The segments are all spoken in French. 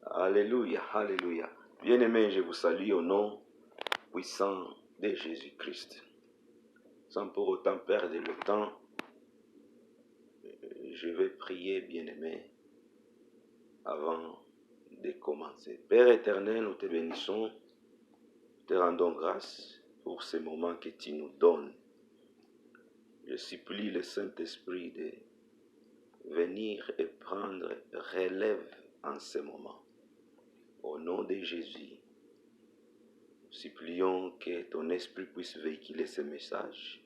Alléluia, alléluia. Bien-aimés, je vous salue au nom puissant de Jésus-Christ. Sans pour autant perdre le temps, je vais prier, bien-aimés, avant de commencer. Père éternel, nous te bénissons, te rendons grâce pour ces moments que tu nous donnes. Je supplie le Saint-Esprit de venir et prendre relève en ce moment. Au nom de Jésus, nous supplions que ton esprit puisse véhiculer ce message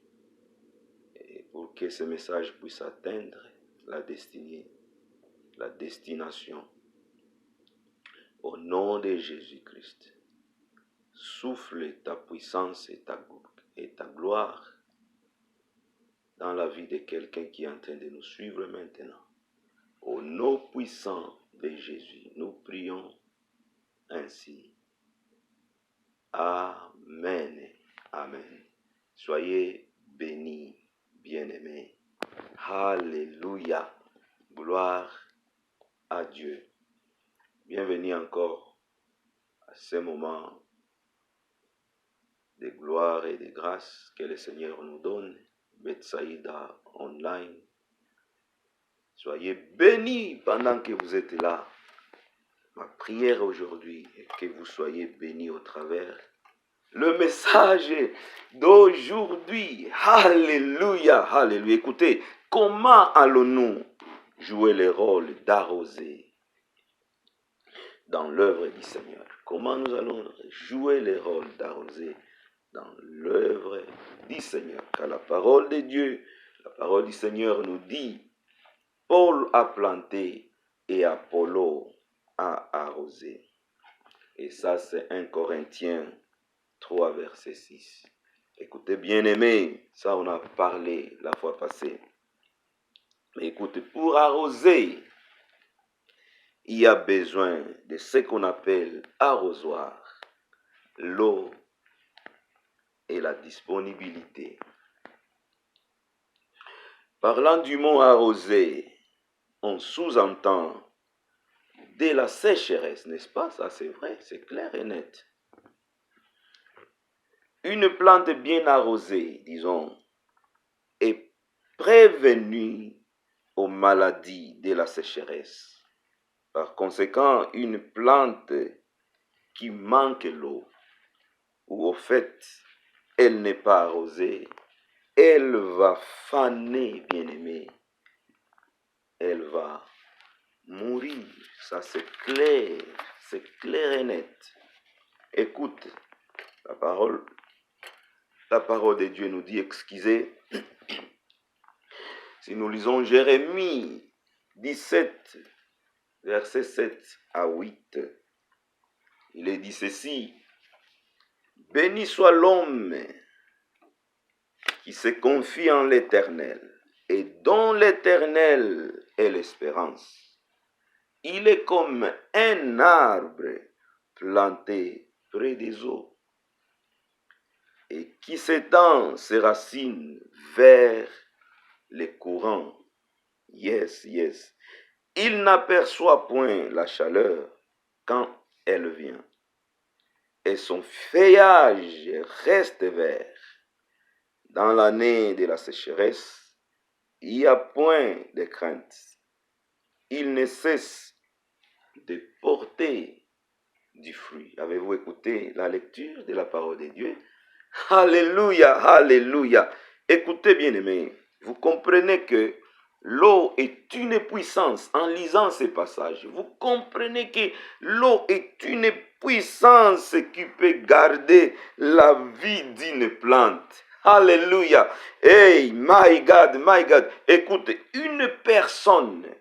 et pour que ce message puisse atteindre la destinée, la destination. Au nom de Jésus-Christ, souffle ta puissance et ta gloire dans la vie de quelqu'un qui est en train de nous suivre maintenant. Au nom puissant de Jésus, nous prions ainsi. Amen. Amen. Soyez bénis, bien-aimés. Alléluia. Gloire à Dieu. Bienvenue encore à ce moment de gloire et de grâce que le Seigneur nous donne. Bethsaïda Online. Soyez bénis pendant que vous êtes là. Ma prière aujourd'hui est que vous soyez bénis au travers le message d'aujourd'hui. Alléluia, alléluia. Écoutez, comment allons-nous jouer le rôle d'arroser dans l'œuvre du Seigneur? Comment nous allons jouer le rôle d'arroser dans l'œuvre du Seigneur? Car la parole de Dieu, la parole du Seigneur nous dit, Paul a planté et Apollo a arrosé. Et ça, c'est 1 Corinthiens 3, verset 6. Écoutez, bien-aimés, ça on a parlé la fois passée. Mais écoutez, pour arroser, il y a besoin de ce qu'on appelle arrosoir, l'eau et la disponibilité. Parlant du mot arroser, on sous-entend de la sécheresse, n'est-ce pas? Ça c'est vrai, c'est clair et net. Une plante bien arrosée, disons, est prévenue aux maladies de la sécheresse. Par conséquent, une plante qui manque l'eau, ou au fait, elle n'est pas arrosée, elle va faner, bien-aimé. Elle va mourir. Ça, c'est clair et net. Écoute, la parole de Dieu nous dit, excusez, si nous lisons Jérémie 17, versets 7 à 8, il est dit ceci: béni soit l'homme qui se confie en l'Éternel et dont l'Éternel est l'espérance. Il est comme un arbre planté près des eaux et qui s'étend ses racines vers les courants. Yes. Il n'aperçoit point la chaleur quand elle vient et son feuillage reste vert. Dans l'année de la sécheresse, il n'y a point de crainte. Il ne cesse de porter du fruit. Avez-vous écouté la lecture de la parole de Dieu? Alléluia, alléluia. Écoutez, bien-aimés, vous comprenez que l'eau est une puissance. En lisant ces passages, vous comprenez que l'eau est une puissance qui peut garder la vie d'une plante. Alléluia. Hey, my God. Écoutez, une personne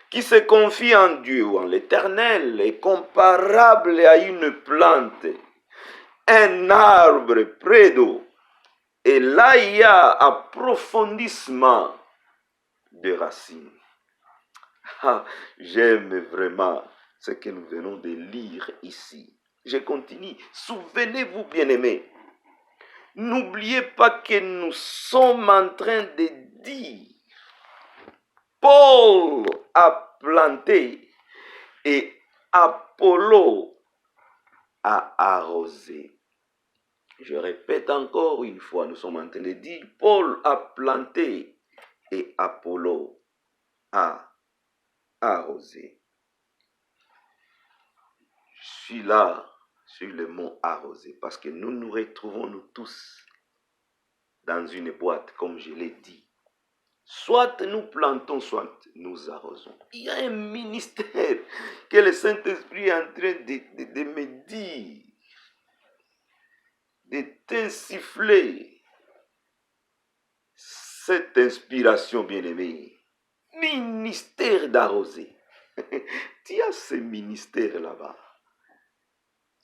qui se confie en Dieu ou en l'Éternel est comparable à une plante, un arbre près d'eau. Et là, il y a approfondissement de racines. J'aime vraiment ce que nous venons de lire ici. Je continue. Souvenez-vous, bien-aimés, n'oubliez pas que nous sommes en train de dire, Paul a planté et Apollo a arrosé. Je répète encore une fois, nous sommes en train de dire, Paul a planté et Apollo a arrosé. Je suis là sur le mot arrosé parce que nous nous retrouvons nous tous dans une boîte, comme je l'ai dit. Soit nous plantons, soit nous arrosons. Il y a un ministère que le Saint-Esprit est en train de me dire, de t'insuffler cette inspiration bien-aimée. Ministère d'arroser. Tu as ce ministère là-bas.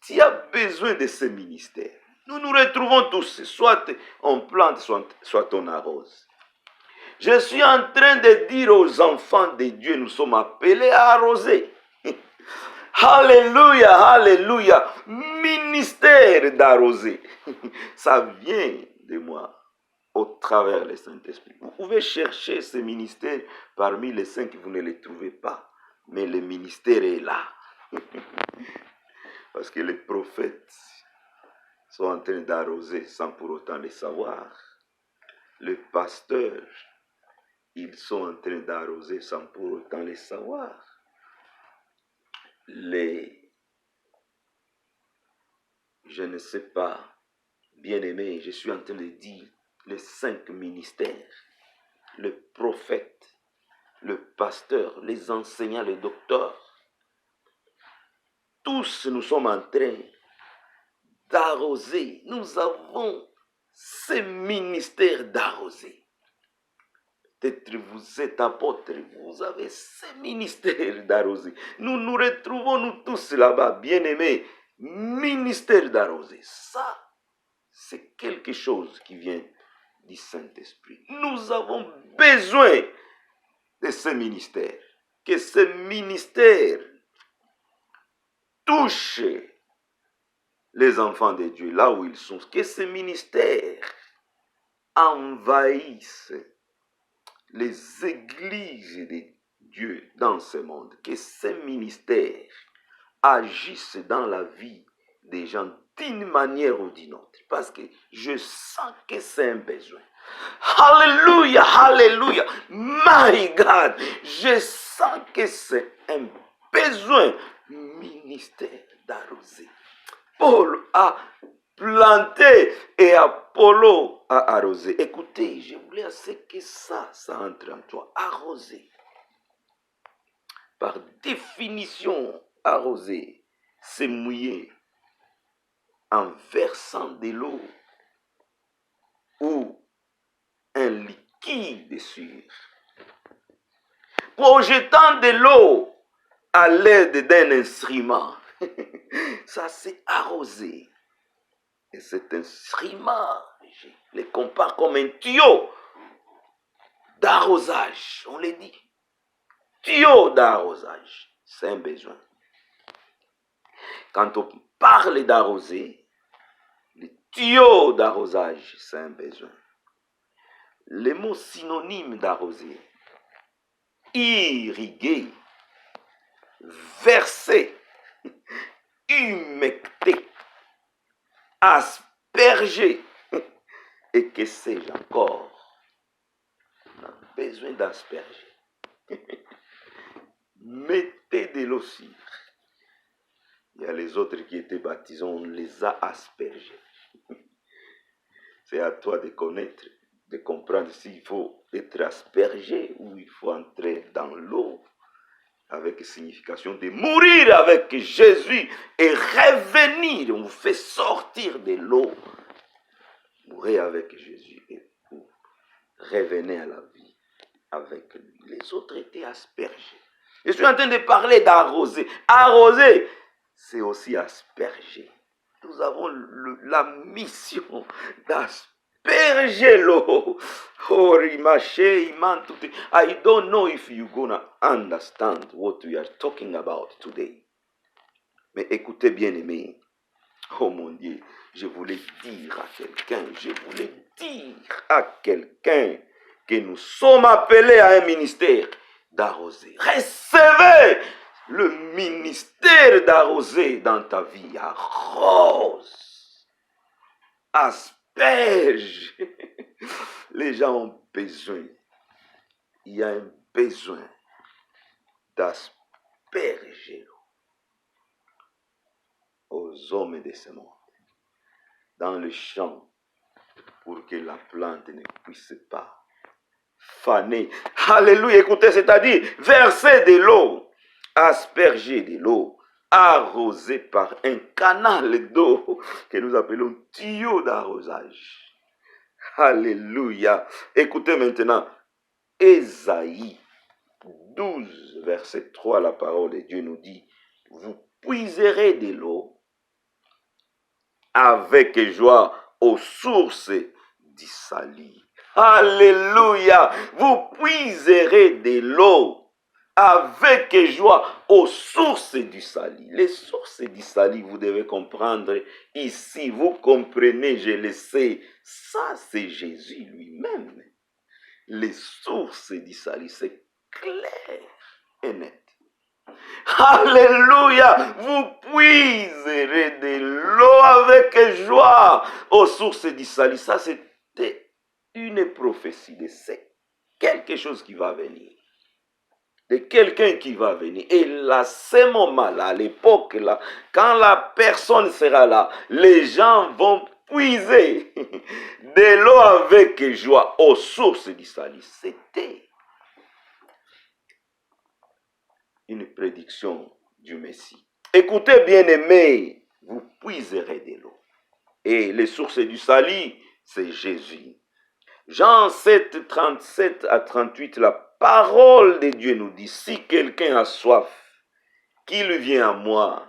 Tu as besoin de ce ministère. Nous nous retrouvons tous, soit on plante, soit on arrose. Je suis en train de dire aux enfants de Dieu, nous sommes appelés à arroser. Alléluia, alléluia. Ministère d'arroser. Ça vient de moi au travers du Saint-Esprit. Vous pouvez chercher ce ministère parmi les saints que vous ne les trouvez pas. Mais le ministère est là. Parce que les prophètes sont en train d'arroser sans pour autant le savoir. Les pasteurs, ils sont en train d'arroser sans pour autant le savoir. Je ne sais pas, bien-aimé, je suis en train de dire les 5 ministères, le prophète, le pasteur, les enseignants, les docteurs. Tous nous sommes en train d'arroser. Nous avons ce ministère d'arroser. Peut-être vous êtes apôtre, vous avez ce ministère d'arroser. Nous nous retrouvons nous tous là-bas, bien-aimés, ministère d'arroser. Ça, c'est quelque chose qui vient du Saint-Esprit. Nous avons besoin de ce ministère. Que ce ministère touche les enfants de Dieu là où ils sont. Que ce ministère envahisse les églises de Dieu dans ce monde. Que ce ministère agisse dans la vie des gens d'une manière ou d'une autre. Parce que je sens que c'est un besoin. Alléluia, alléluia. My God, je sens que c'est un besoin. Ministère d'arroser. Paul a planté et Apollo a arrosé. Écoutez, je voulais assez que ça entre en toi. Arroser. Par définition, arroser, c'est mouiller en versant de l'eau ou un liquide sûr. Projetant de l'eau à l'aide d'un instrument. Ça, c'est arroser. Et cet instrument, je le compare comme un tuyau d'arrosage. On le dit. Tuyau d'arrosage. C'est un besoin. Quand on parle d'arroser, le tuyau d'arrosage, c'est un besoin. Le mot synonyme d'arroser, irriguer, verser, humecter, asperger, et que sais-je encore? On a besoin d'asperger. Mettez de l'eau sur. Il y a les autres qui étaient baptisés, on les a aspergés. C'est à toi de connaître, de comprendre s'il faut être aspergé ou il faut entrer dans l'eau avec signification de mourir avec Jésus et revenir. On vous fait sortir de l'eau. Mourez avec Jésus et vous revenez à la vie avec lui. Les autres étaient aspergés. Je suis en train de parler d'arroser. Arroser, c'est aussi asperger. Nous avons la mission d'asperger l'eau. Oh, I don't know if you're gonna understand what we are talking about today. Mais écoutez bien aimé. Oh mon Dieu, je voulais dire à quelqu'un que nous sommes appelés à un ministère d'arroser. Recevez le ministère d'arroser dans ta vie. Arrose, asperge. Les gens ont besoin. Il y a un besoin d'asperger aux hommes de ce monde, dans le champ, pour que la plante ne puisse pas faner. Alléluia, écoutez, c'est-à-dire verser de l'eau, asperger de l'eau, arroser par un canal d'eau que nous appelons tuyau d'arrosage. Alléluia. Écoutez maintenant, Ésaïe 12, verset 3, la parole de Dieu nous dit, vous puiserez de l'eau avec joie aux sources d'Isali. Alléluia. Vous puiserez de l'eau avec joie aux sources du Sali. Les sources du Sali, vous devez comprendre ici, vous comprenez, je le sais, ça c'est Jésus lui-même. Les sources du Sali, c'est clair et net. Alléluia, vous puiserez de l'eau avec joie aux sources du Sali. Ça c'était une prophétie de c'est quelque chose qui va venir. De quelqu'un qui va venir. Et là, ce moment-là, à l'époque, là, quand la personne sera là, les gens vont puiser de l'eau avec joie aux sources du salut. C'était une prédiction du Messie. Écoutez, bien-aimés, vous puiserez de l'eau. Et les sources du salut, c'est Jésus. Jean 7, 37 à 38, la parole de Dieu nous dit, si quelqu'un a soif, qu'il vienne à moi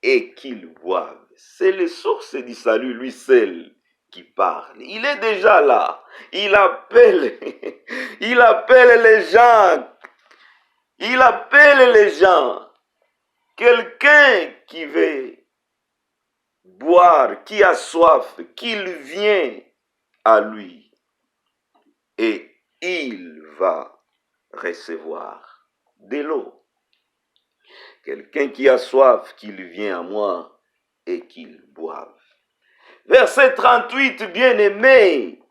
et qu'il boive. C'est les sources du salut, lui seul, qui parle. Il est déjà là. Il appelle les gens. Il appelle les gens. Quelqu'un qui veut boire, qui a soif, qu'il vienne à lui. Et il va recevoir de l'eau. Quelqu'un qui a soif, qu'il vienne à moi et qu'il boive. Verset 38, bien-aimé,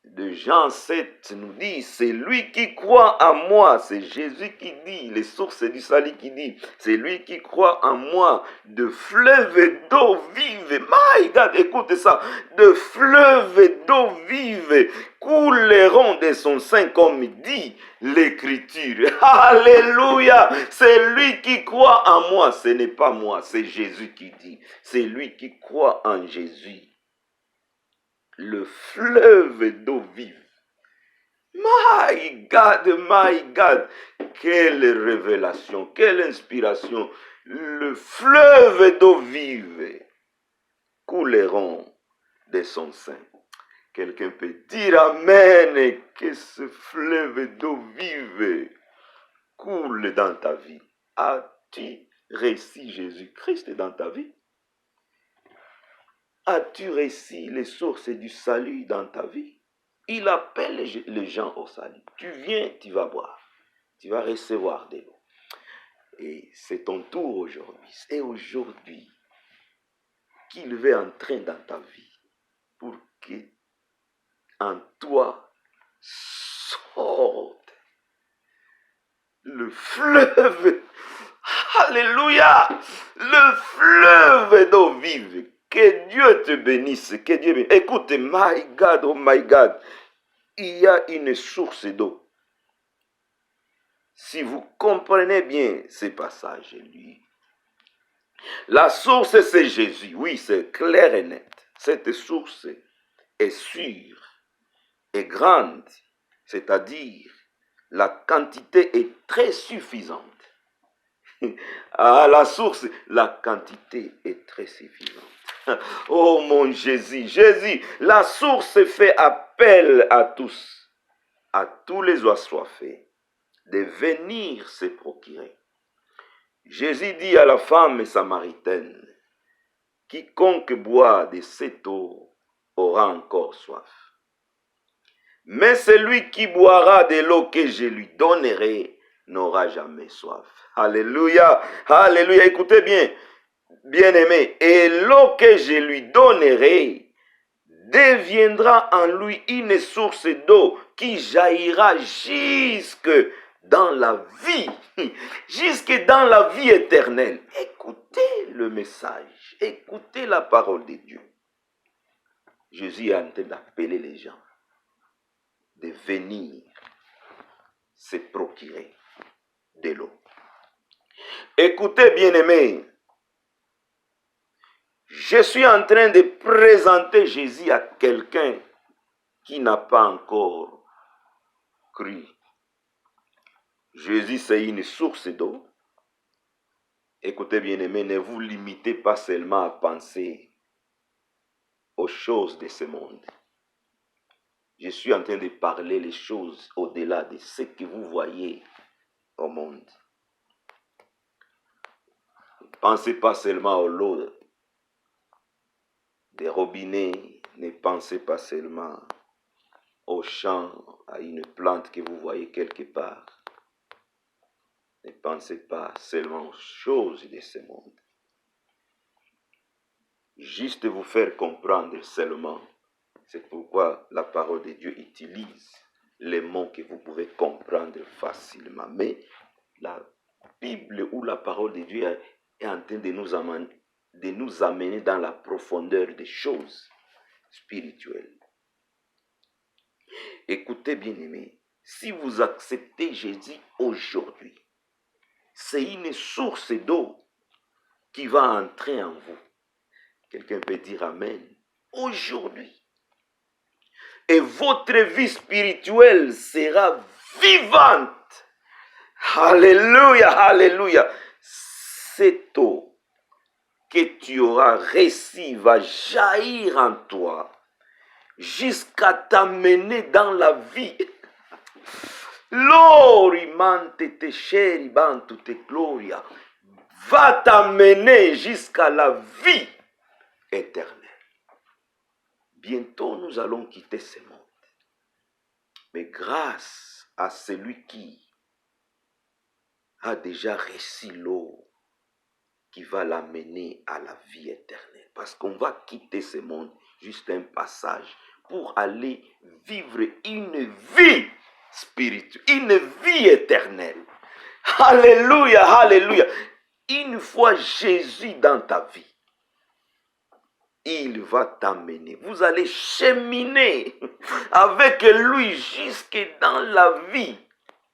de Jean 7 nous dit, c'est lui qui croit en moi, c'est Jésus qui dit, les sources du salut qui dit, c'est lui qui croit en moi, de fleuves d'eau vive, my God, écoutez ça, de fleuves d'eau vive couleront de son sein comme dit l'écriture. Alléluia, c'est lui qui croit en moi, ce n'est pas moi, c'est Jésus qui dit, c'est lui qui croit en Jésus. Le fleuve d'eau vive. My God, quelle révélation, quelle inspiration. Le fleuve d'eau vive couleront de son sein. Quelqu'un peut dire amen, que ce fleuve d'eau vive coule dans ta vie. As-tu reçu Jésus-Christ dans ta vie? As-tu reçu les sources du salut dans ta vie? Il appelle les gens au salut. Tu viens, tu vas boire. Tu vas recevoir de l'eau. Et c'est ton tour aujourd'hui. C'est aujourd'hui qu'il veut entrer dans ta vie pour que en toi sorte le fleuve. Alléluia! Le fleuve d'eau vive. Que Dieu te bénisse, que Dieu bénisse. Écoute, my God, oh my God, il y a une source d'eau. Si vous comprenez bien ces passages, lui, la source c'est Jésus. Oui, c'est clair et net. Cette source est sûre et grande, c'est-à-dire la quantité est très suffisante. À la source, la quantité est très suffisante. Oh mon Jésus, Jésus, la source fait appel à tous les assoiffés, de venir se procurer. Jésus dit à la femme samaritaine, quiconque boit de cette eau aura encore soif. Mais celui qui boira de l'eau que je lui donnerai n'aura jamais soif. Alléluia, alléluia. Écoutez bien, bien-aimé. Et l'eau que je lui donnerai deviendra en lui une source d'eau qui jaillira jusque dans la vie, jusque dans la vie éternelle. Écoutez le message, écoutez la parole de Dieu. Jésus est en train d'appeler les gens de venir se procurer de l'eau. Écoutez, bien-aimés, je suis en train de présenter Jésus à quelqu'un qui n'a pas encore cru. Jésus, c'est une source d'eau. Écoutez, bien-aimés, ne vous limitez pas seulement à penser aux choses de ce monde. Je suis en train de parler les choses au-delà de ce que vous voyez au monde. Ne pensez pas seulement à l'eau des robinets, ne pensez pas seulement au champ, à une plante que vous voyez quelque part. Ne pensez pas seulement aux choses de ce monde. Juste vous faire comprendre seulement. C'est pourquoi la parole de Dieu utilise les mots que vous pouvez comprendre facilement. Mais la Bible ou la parole de Dieu est en train de nous amener dans la profondeur des choses spirituelles. Écoutez, bien-aimés, si vous acceptez Jésus aujourd'hui, c'est une source d'eau qui va entrer en vous. Quelqu'un peut dire Amen. Aujourd'hui. Et votre vie spirituelle sera vivante. Alléluia, alléluia. Cette eau que tu auras reçue va jaillir en toi jusqu'à t'amener dans la vie. L'eau rimante te cheri bantu te gloria va t'amener jusqu'à la vie éternelle. Bientôt, nous allons quitter ce monde. Mais grâce à celui qui a déjà reçu l'eau qui va l'amener à la vie éternelle. Parce qu'on va quitter ce monde, juste un passage, pour aller vivre une vie spirituelle, une vie éternelle. Alléluia, alléluia. Une fois Jésus dans ta vie, il va t'amener. Vous allez cheminer avec lui jusque dans la vie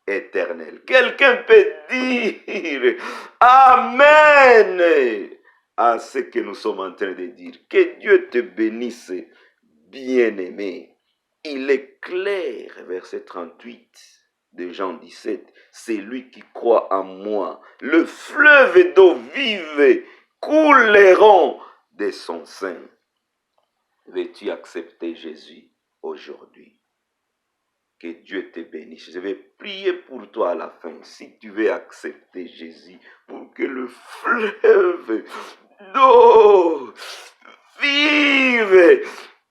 éternelle. Quelqu'un peut dire Amen à ce que nous sommes en train de dire. Que Dieu te bénisse, bien-aimé. Il est clair, verset 38 de Jean 17, c'est lui qui croit en moi. Le fleuve d'eau vive couleront de son sein. Veux-tu accepter Jésus aujourd'hui? Que Dieu te bénisse. Je vais prier pour toi à la fin. Si tu veux accepter Jésus, pour que le fleuve d'eau vive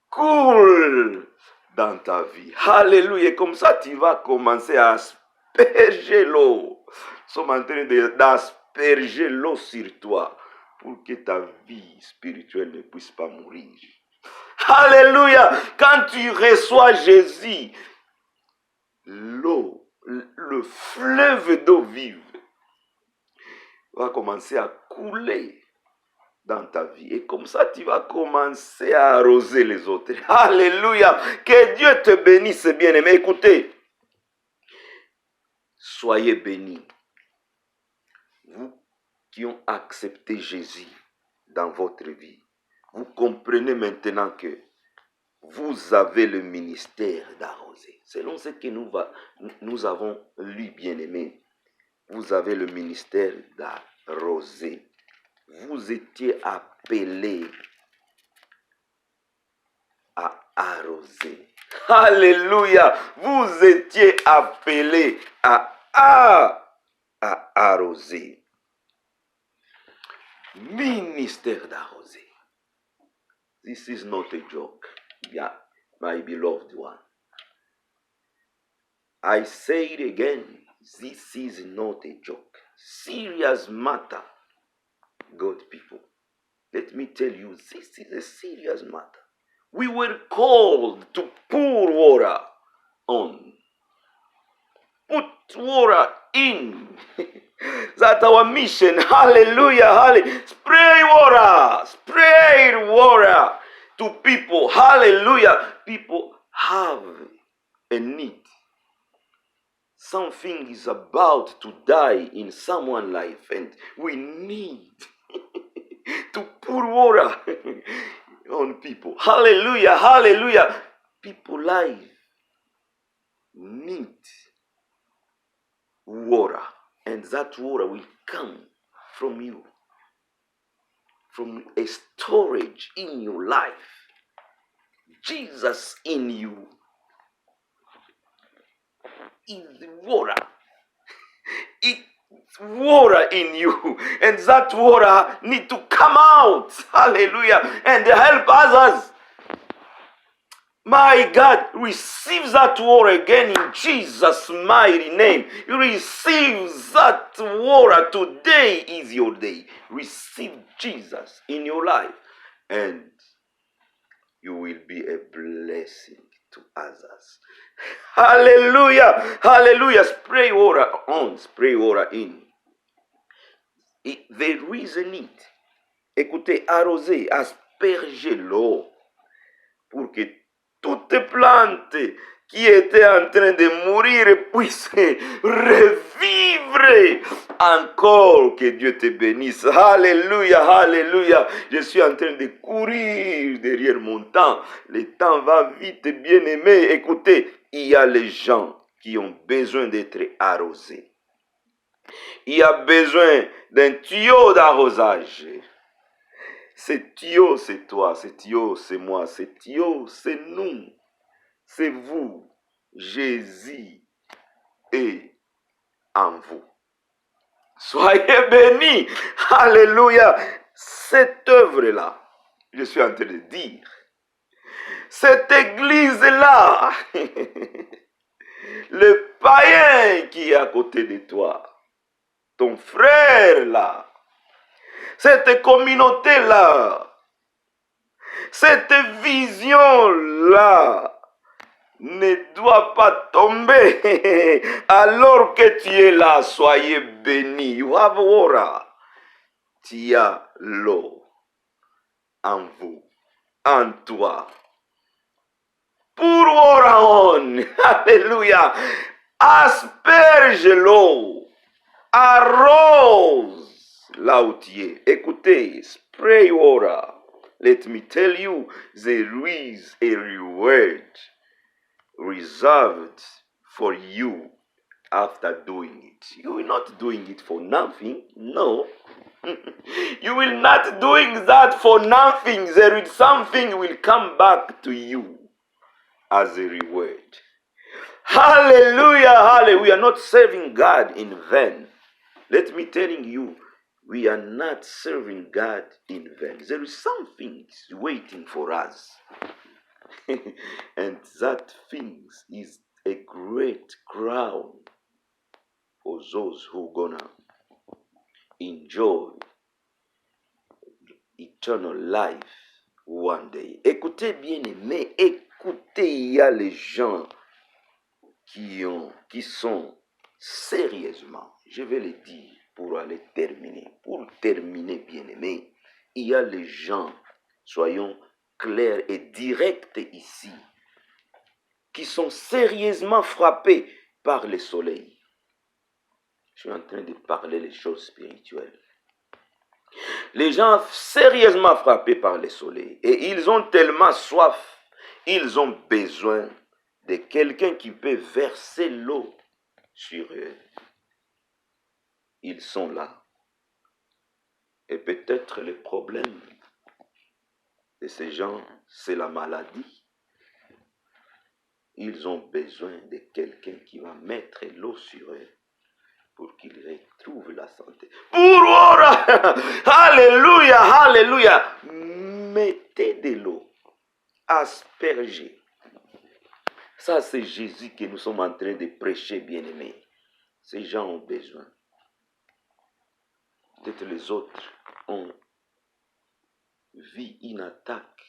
coule dans ta vie. Alléluia. Et comme ça, tu vas commencer à asperger l'eau. Nous sommes en train d'asperger l'eau sur toi pour que ta vie spirituelle ne puisse pas mourir. Alléluia. Quand tu reçois Jésus, l'eau, le fleuve d'eau vive va commencer à couler dans ta vie. Et comme ça, tu vas commencer à arroser les autres. Alléluia. Que Dieu te bénisse, bien-aimé. Écoutez, soyez bénis. Vous qui ont accepté Jésus dans votre vie, vous comprenez maintenant que vous avez le ministère d'arroser. Selon ce que nous avons lu, bien-aimés, vous avez le ministère d'arroser. Vous étiez appelés à arroser. Alléluia. Vous étiez appelés à arroser. Ministère d'arroser. This is not a joke. Yeah, my beloved one. I say it again. This is not a joke. Serious matter, God people. Let me tell you, this is a serious matter. We were called to pour water on. Put water in. That's our mission. Hallelujah. Hallelujah. Spray water to people. Hallelujah. People have a need. Something is about to die in someone's life, and we need to pour water on people. Hallelujah. Hallelujah. People life need water, and that water will come from you, from a storage in your life. Jesus in you is water. It's water in you, and that water need to come out. Hallelujah. And help others. My God, receive that water again in Jesus' mighty name. You receive that water. Today is your day. Receive Jesus in your life, and you will be a blessing to others. Hallelujah. Hallelujah. Spray water on, spray water in. There is a need. Écoutez, arroser, asperger l'eau pour que toute plante qui était en train de mourir puisse revivre encore. Que Dieu te bénisse. Alléluia, alléluia. Je suis en train de courir derrière mon temps. Le temps va vite, bien-aimé. Écoutez, il y a les gens qui ont besoin d'être arrosés. Il y a besoin d'un tuyau d'arrosage. Ce tuyau, c'est toi. Ce tuyau, c'est moi. Ce tuyau, c'est nous. C'est vous. Jésus est en vous. Soyez bénis. Alléluia. Cette œuvre-là, je suis en train de dire, cette église-là, le païen qui est à côté de toi, ton frère là, cette communauté-là, cette vision-là ne doit pas tomber alors que tu es là. Soyez bénis. You have water. Tu as l'eau en vous, en toi. Pour water on. Alléluia. Asperge l'eau. Arrose là où tu es. Écoutez, spray water. Let me tell you, there is a reward reserved for you after doing it. You will not doing it for nothing. No. You will not doing that for nothing. There is something will come back to you as a reward. Hallelujah, hallelujah. We are not serving God in vain. Let me telling you, we are not serving God in vain. There is something waiting for us. And that thing is a great crown for those who gonna enjoy eternal life one day. Écoutez bien aimé, écoutez, il y a les gens qui sont sérieusement, je vais le dire pour aller terminer, bien aimé, il y a les gens, soyons clairs et directs ici, qui sont sérieusement frappés par le soleil. Je suis en train de parler les choses spirituelles. Les gens sérieusement frappés par le soleil, et ils ont tellement soif, ils ont besoin de quelqu'un qui peut verser l'eau sur eux. Ils sont là. Et peut-être le problème de ces gens, c'est la maladie. Ils ont besoin de quelqu'un qui va mettre l'eau sur eux pour qu'ils retrouvent la santé. Pour alléluia, alléluia. Mettez de l'eau, aspergez. Ça, c'est Jésus que nous sommes en train de prêcher, bien-aimés. Ces gens ont besoin. Peut-être les autres ont vu une attaque,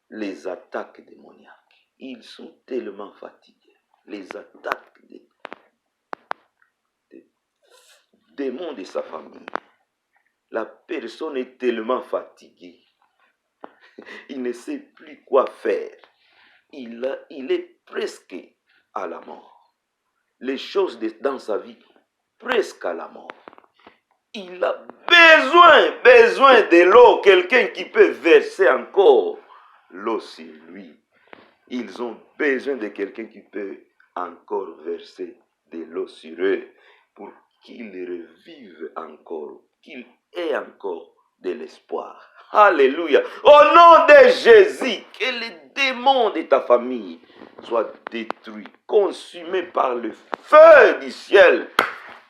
les attaques démoniaques. Ils sont tellement fatigués. Les attaques des démons de sa famille. La personne est tellement fatiguée. Il ne sait plus quoi faire. Il est presque à la mort. Les choses dans sa vie, presque à la mort. Il a besoin de l'eau, quelqu'un qui peut verser encore l'eau sur lui. Ils ont besoin de quelqu'un qui peut encore verser de l'eau sur eux pour qu'ils revivent encore, qu'ils aient encore de l'espoir. Alléluia. Au nom de Jésus, que les démons de ta famille soient détruits, consumés par le feu du ciel.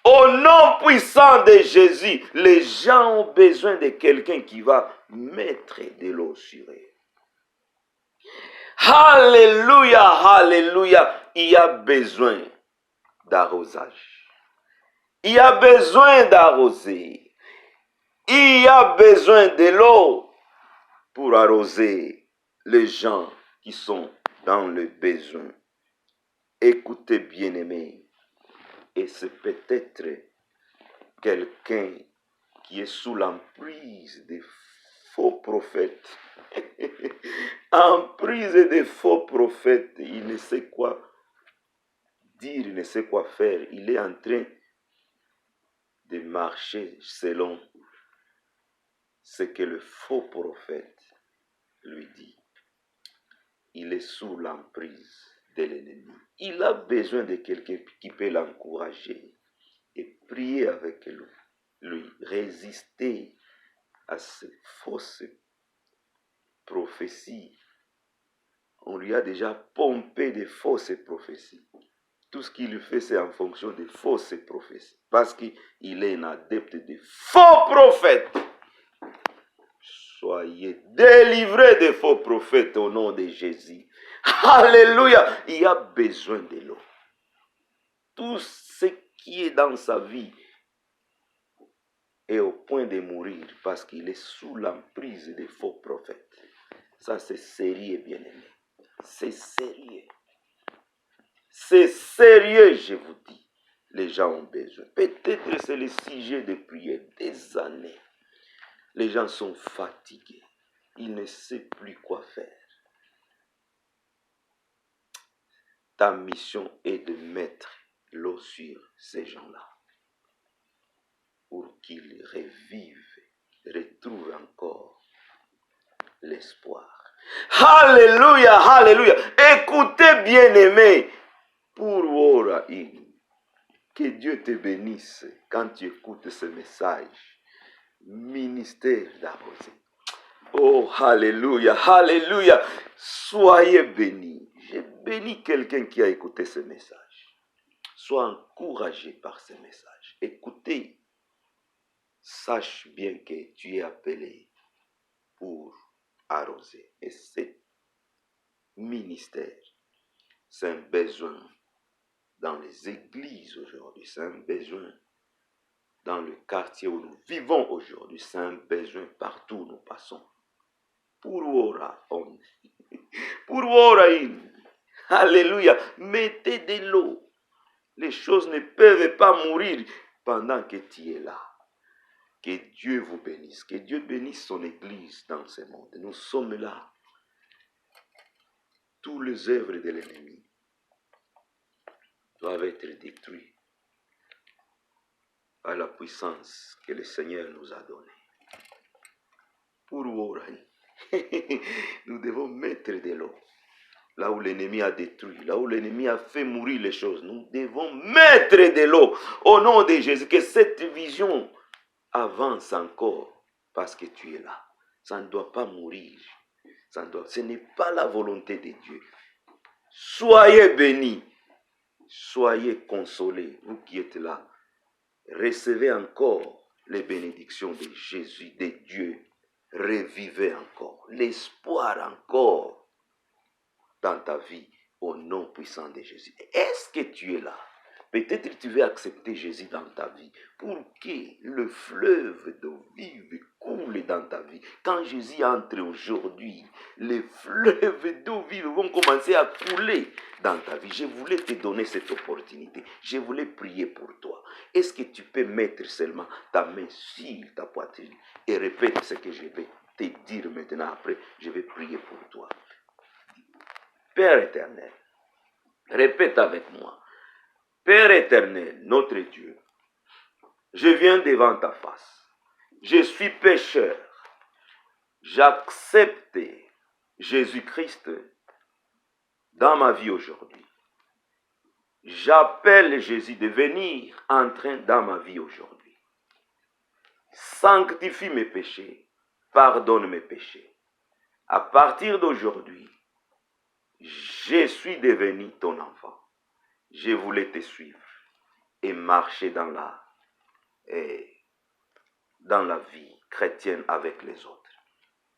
Au nom puissant de Jésus, les gens ont besoin de quelqu'un qui va mettre de l'eau sur eux. Alléluia, alléluia. Il y a besoin d'arrosage. Il y a besoin d'arroser. Il y a besoin de l'eau pour arroser les gens qui sont dans le besoin. Écoutez, bien-aimés, et c'est peut-être quelqu'un qui est sous l'emprise des faux prophètes. Emprise des faux prophètes, il ne sait quoi dire, il ne sait quoi faire. Il est en train de marcher selon ce que le faux prophète lui dit. Il est sous l'emprise de l'ennemi. Il a besoin de quelqu'un qui peut l'encourager et prier avec lui, résister à ces fausses prophéties. On lui a déjà pompé des fausses prophéties. Tout ce qu'il fait, c'est en fonction des fausses prophéties. Parce qu'il est un adepte des faux prophètes. Soyez délivrés des faux prophètes au nom de Jésus. Alléluia. Il y a besoin de l'eau. Tout ce qui est dans sa vie est au point de mourir parce qu'il est sous l'emprise des faux prophètes. Ça, c'est sérieux, bien-aimé. C'est sérieux. C'est sérieux, je vous dis. Les gens ont besoin. Peut-être c'est le sujet de prière des années. Les gens sont fatigués. Ils ne savent plus quoi faire. Ta mission est de mettre l'eau sur ces gens-là pour qu'ils revivent, retrouvent encore l'espoir. Alléluia, alléluia. Écoutez, bien-aimés, pour Oraïm. Que Dieu te bénisse quand tu écoutes ce message. Ministère d'arroser. Oh, alléluia, alléluia. Soyez bénis. J'ai béni quelqu'un qui a écouté ce message. Sois encouragé par ce message. Écoutez. Sache bien que tu es appelé pour arroser. Et ce ministère, c'est un besoin dans les églises aujourd'hui. C'est un besoin dans le quartier où nous vivons aujourd'hui. C'est un besoin partout où nous passons. Pour Oraïm. Pour Oraïm. Alléluia. Mettez de l'eau. Les choses ne peuvent pas mourir pendant que tu es là. Que Dieu vous bénisse. Que Dieu bénisse son Église dans ce monde. Nous sommes là. Tous les œuvres de l'ennemi doivent être détruites à la puissance que le Seigneur nous a donnée. Pour Oraïm. Nous devons mettre de l'eau. Là où l'ennemi a détruit, là où l'ennemi a fait mourir les choses, nous devons mettre de l'eau au nom de Jésus. Que cette vision avance encore parce que tu es là. Ça ne doit pas mourir. Ce n'est pas la volonté de Dieu. Soyez bénis. Soyez consolés. Vous qui êtes là, recevez encore les bénédictions de Jésus, de Dieu. Revivez encore. L'espoir encore dans ta vie au nom puissant de Jésus. Est-ce que tu es là? Peut-être que tu veux accepter Jésus dans ta vie pour que le fleuve d'eau vive coule dans ta vie. Quand Jésus entre aujourd'hui, les fleuves d'eau vive vont commencer à couler dans ta vie. Je voulais te donner cette opportunité. Je voulais prier pour toi. Est-ce que tu peux mettre seulement ta main sur ta poitrine et répète ce que je vais te dire maintenant. Après, je vais prier pour toi. Père éternel, répète avec moi. Père éternel, notre Dieu, je viens devant ta face. Je suis pécheur. J'accepte Jésus-Christ dans ma vie aujourd'hui. J'appelle Jésus de venir entrer dans ma vie aujourd'hui. Sanctifie mes péchés. Pardonne mes péchés. À partir d'aujourd'hui, je suis devenu ton enfant. Je voulais te suivre et marcher dans la vie chrétienne avec les autres.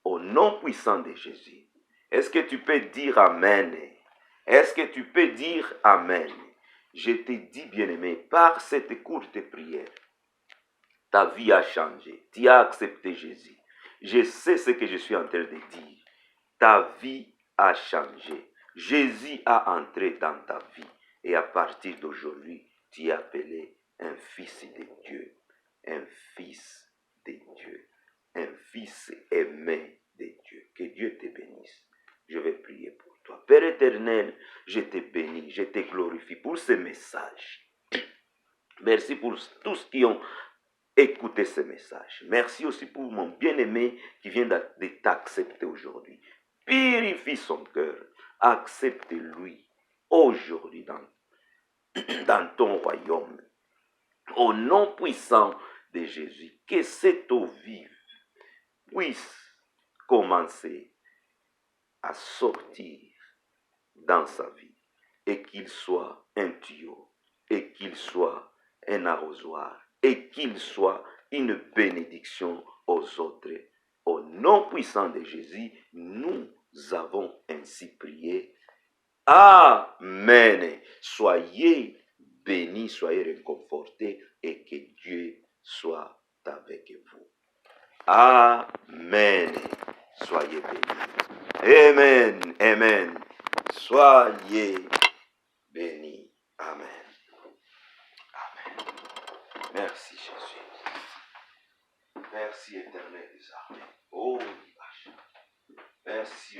Au nom puissant de Jésus, est-ce que tu peux dire Amen? Est-ce que tu peux dire Amen? Je te dis, bien-aimé, par cette courte prière, ta vie a changé. Tu as accepté Jésus. Je sais ce que je suis en train de dire. Ta vie a changé. Jésus a entré dans ta vie. Et à partir d'aujourd'hui, tu es appelé un fils de Dieu. Un fils de Dieu. Un fils aimé de Dieu. Que Dieu te bénisse. Je vais prier pour toi. Père éternel, je te bénis, je te glorifie pour ce message. Merci pour tous qui ont écouté ce message. Merci aussi pour mon bien-aimé qui vient de t'accepter aujourd'hui. Purifie son cœur. Accepte-lui aujourd'hui dans ton royaume. Au nom puissant de Jésus, que cette eau vive puisse commencer à sortir dans sa vie et qu'il soit un tuyau et qu'il soit un arrosoir et qu'il soit une bénédiction aux autres. Au nom puissant de Jésus, nous avons ainsi prié. Amen. Soyez bénis, soyez réconfortés et que Dieu soit avec vous. Amen. Soyez bénis. Amen. Amen. Soyez bénis. Amen. Amen. Merci Jésus. Merci éternel des armées. Oh, merci.